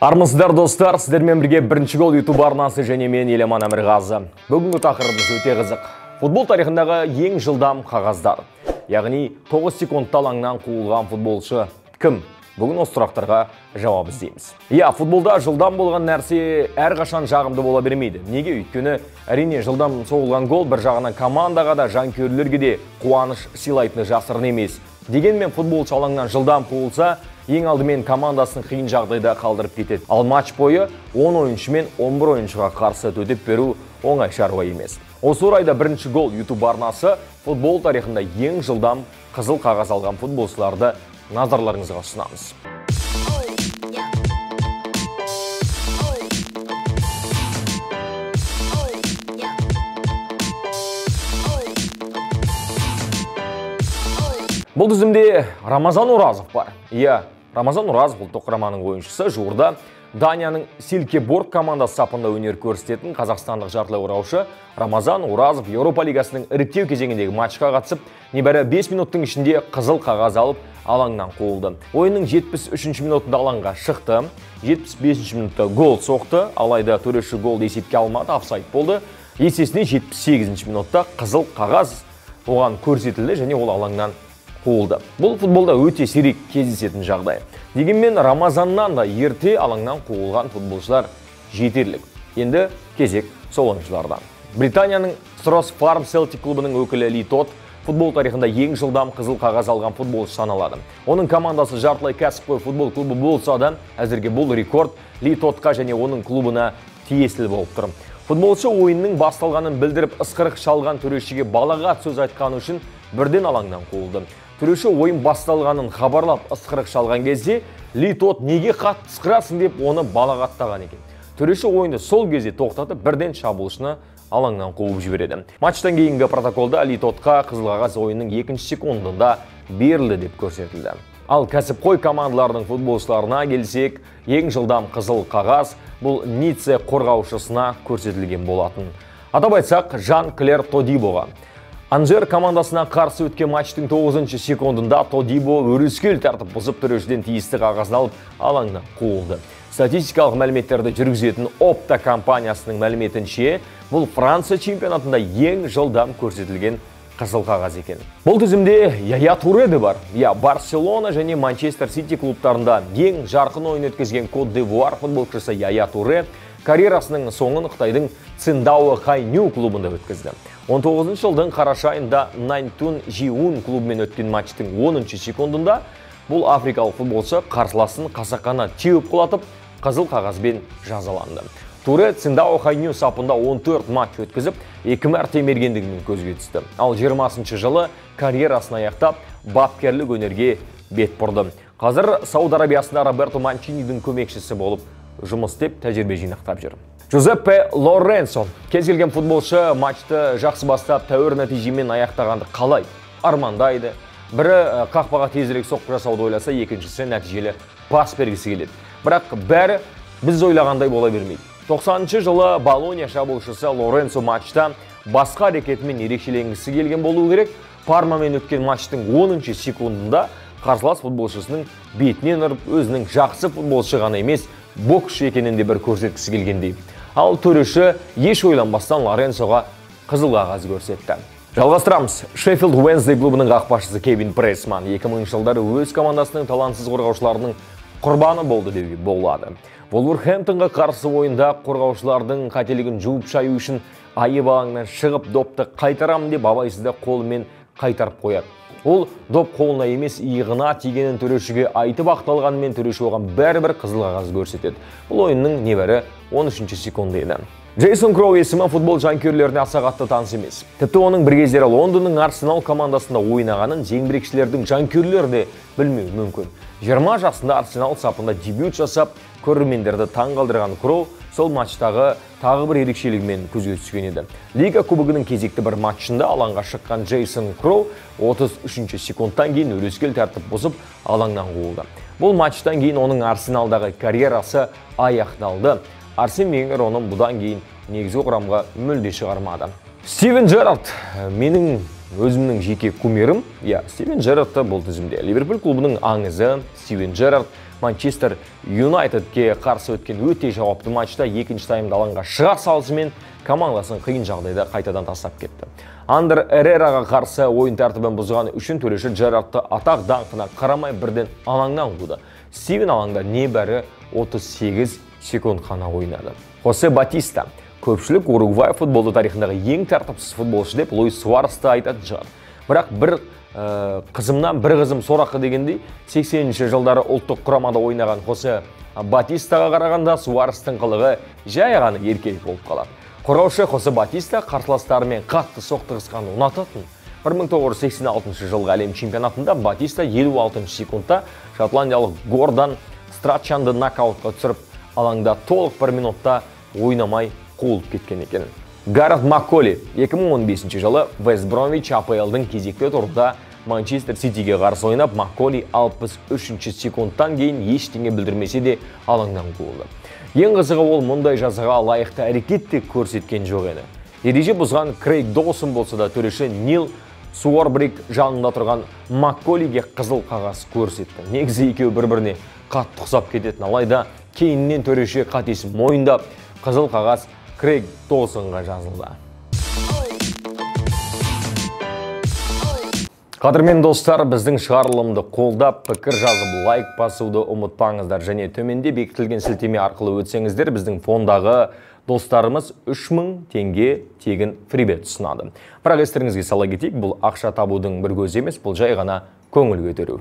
Армысыздар достар, сіздермен бірге бірінші гол YouTube арнасы және мен Еламан Әмірғазы. Бүгінгі тақырыбымыз өте қызық. Футбол тарихындағы ең жылдам қағаздар. Яғни 9 секундта алаңнан қуылған футболшы кім? Бүгін осы сұрақтарға жауап іздейміз. Футболда жылдам болған нәрсе әрқашан жағымды бола бермейді. Неге? Өйткені әрине жылдам соғылған гол бір жағынан командаға да, жанкүйерлерге де қуаныш сыйлайтыны жасырын емес. Дегенмен футболшы алаңнан жылдам қуылса, ең алдымен командасын қиын жағдайда қалдырып кетеді. Ал матч бойы 10 ойыншы мен 11 ойыншыға қарсы төтеп беру оңай шаруа емес. Осы орайда бірінші гол YouTube арнасы футбол тарихында ең жылдам қызыл қағаз алған футболшыларды назарларыңызға ұсынамыз. Бұл тізімде Рамазан Оразов бар. Рамазан Оразов ұлттық құраманың ойыншысы, жуырда Данияның Silkeborg командасы сапында өнер көрсететін қазақстандық жартылай ораушы Рамазан Оразов Еуропа лигасының іріктеу кезеңіндегі матчқа қатысып, небәрі 5 минуттың ішінде қызыл қағаз алып, алаңнан қуылды. Ойынның 73 минутында алаңға шықты, 75 минутта гол соқты, алайда төреші голды есепке алмады, офсайд болды. Есесіне 78 минутта қызыл қағаз оған көрсетілді және ол алаңнан қуылды. Бұл футболда өте сирек кездесетін жағдай. Дегенмен Рамазаннан да ерте алаңнан қуылған футболшылар жетерлік. Енді кезек сол ойыншылардан. Британияның Stross Farm Celtic клубының өкілі Ли Тот футбол тарихында ең жылдам қызыл қағаз алған футболшы саналады. Оның командасы жартылай кәсіпқой футбол клубы болса да, әзірге бұл рекорд Ли Тотқа және оның клубына тиесілі болып тұр. Футболшы ойынның басталғанын білдіріп ысқырық шалған төрешіге балағат сөз айтқаны үшін бірден алаңнан қуылды. Төреші ойын басталғанын хабарлап ысқырық шалған кезде Ли Тот неге қатты ысқырасың деп оны балағаттаған екен. Төреші ойынды сол кезде тоқтатып бірден шабуылшыны алаңнан қуып жібереді. Матчтан кейінгі протоколда Ли Тотқа қызыл қағаз ойынның 2 секундында берілді деп көрсетілді. Ал кәсіпқой командалардың футболшыларына келсек, ең жылдам қызыл қағаз бұл Ницце қорғаушысына көрсетілген болатын. Атап айтсақ, Жан-Клер Тодибоға. Анжер командасына қарсы өткен матчтың 9 секундында Тодибо өрескел тәртіп бұзып төрешіден тиісті қағазын алып алаңнан қуылды. Статистикалық мәліметтерді жүргізетін Opta компаниясының мәліметінше, бұл Франция чемпионатында ең жылдам көрсетілген қызыл қағаз екен. Бұл тізімде Яя Туре де бар. Барселона және Манчестер Сити клубтарында ең жарқын ойын өткізген Кот д'Ивуар футболшысы Яя Туре карьерасының соңын Қытайдың Циндао Хайню клубында өткізді. 19 жылдың қараша айында Наньтун Жиун клубымен өткен матчтың 10 секундында бұл африкалық футболшы қарсыласын қасақана теуіп құлатып, қызыл қағазбен жазаланды. Туре Циндао Хайню сапында 14 матч өткізіп, 2 мәрте мергендігімен көзге түсті. Ал 20 жылы карьерасын аяқтап, бапкерлік өнерге бет бұрды. Қазір Сауд Арабиясында Роберто Манчинидің көмекшісі болып жұмыс істеп, тәжірибе жинақтап жүр. Джузеппе Лоренцо. Кез келген футболшы матчты жақсы бастап, тәуір нәтижемен аяқтағанды қалай армандайды. Бірі қақпаға тезірек соққы жасауды ойласа, екіншісі нәтижелі пас бергісі келеді. Бірақ бәрі біз ойлағандай бола бермейді. 90 жылы Болония шабуылшысы Лоренцо матчта басқа әрекетімен ерекшеленгісі келген болуы керек. Пармамен өткен матчтың 10 секундында қарсылас футболшысының бетінен ұрып, өзінің жақсы футболшы ғана емес, боксшы екенін де бір көрсеткісі келгендей. Ал төреші еш ойланбастан Лоренцоға қызыл қағаз көрсетті. Жалғастырамыз. Шеффилд Уэнсдей клубының қақпашысы Кевин Прейсман 2000 жылдары өз командасының талантсыз қорғаушыларының құрбаны болды деуге болады. Вулверхэмптонға қарсы ойында қорғаушылардың қателігін жуып шаю үшін айып алаңнан шығып допты қайтарам деп абайсызда қолымен қайтарып қояды. Ол доп қолына емес иығына тигенін төрешіге айтып ақталғанымен төреші оған бәрібір қызыл қағаз көрсетеді. Бұл ойынның небәрі 13 секунды еді. Джейсон Кроу есімі футбол жанкүйерлеріне аса қатты таныс емес. Тіпті оның бір кездері Лондонның Арсенал командасында ойнағанын зеңбірекшілердің жанкүйерлері де білмеуі мүмкін. 20 жасында Арсенал сапында дебют жасап, көрермендерді таң қалдырған Кроу сол матчтағы тағы бір ерекшелігімен көзге түскен еді. Лига кубогының кезекті бір матчында алаңға шыққан Джейсон Кроу 33 секундтан кейін өрескел тәртіп бұзып алаңнан қуылды. Бұл матчтан кейін оның Арсеналдағы карьерасы аяқталды. Арсен Венгер оның бұдан кейін негізгі құрамға мүлде шығармады. Стивен Джерард менің өзімнің жеке кумирім. Стивен Джерардты бұл тізімде. Ливерпуль клубының аңызы Стивен Джерард Манчестер Юнайтедке қарсы өткен өте жауапты матчта екінші таймда алаңға шыға салысымен командасын қиын жағдайда қайтадан тастап кетті. Андер Эррераға қарсы ойын тәртібін бұзған үшін төреші Джерардты атақ даңқына қарамай бірден алаңнан қуды. Стивен алаңда небәрі 38 секунд қана ойнады. Хосе Батиста көпшілік Уругвай футболы тарихындағы ең тәртіпсіз футболшы деп Луис Суаресті айтатын шығар. Бірақ бір қызымнан бір қызым сорақы дегендей 80-ші жылдары ұлттық құрамада ойнаған Хосе Батистаға қарағанда Суарестің қылығы жай ғана еркелік болып қалады. Қорғаушы Хосе Батиста қарсыластарымен қатты соқтығысқанды ұнататын. 1986 жылғы әлем чемпионатында Батиста 56 секундта шотландиялық Гордан Страчанды нокаутқа түсіріп, алаңда толық бір минутта ойнамай қуылып кеткен екен. Гарет Макколи 2015 жылы Вест Бромвич АПЛ-дың кезекті турында Манчестер Ситиге қарсы ойнап, Макколи 63 секундтан кейін ештеңе білдірмесе де алаңнан қуылды. Ең қызығы ол мұндай жазаға лайықты әрекет те көрсеткен жоқ еді. Ереже бұзған Крейг Доусон болса да төреші Нил Суорбрик жанында тұрған Макколиге қызыл қағаз көрсетті. Негізі екеуі бір-біріне қатты ұқсап кететін, алайда кейіннен төреші қатесін мойындап, қызыл қағаз Крейг Доусонға жазылды. Қадірмен достар, біздің шығарылымды қолдап, пікір жазып, лайк басуды ұмытпаңыздар, және төменде бекітілген сілтеме арқылы өтсеңіздер, біздің фондағы достарымыз 3000 теңге тегін фрибет ұсынады. Бірақ естеріңізге сала кетейік, бұл ақша табудың бір көзі емес, бұл жай ғана көңіл көтеру.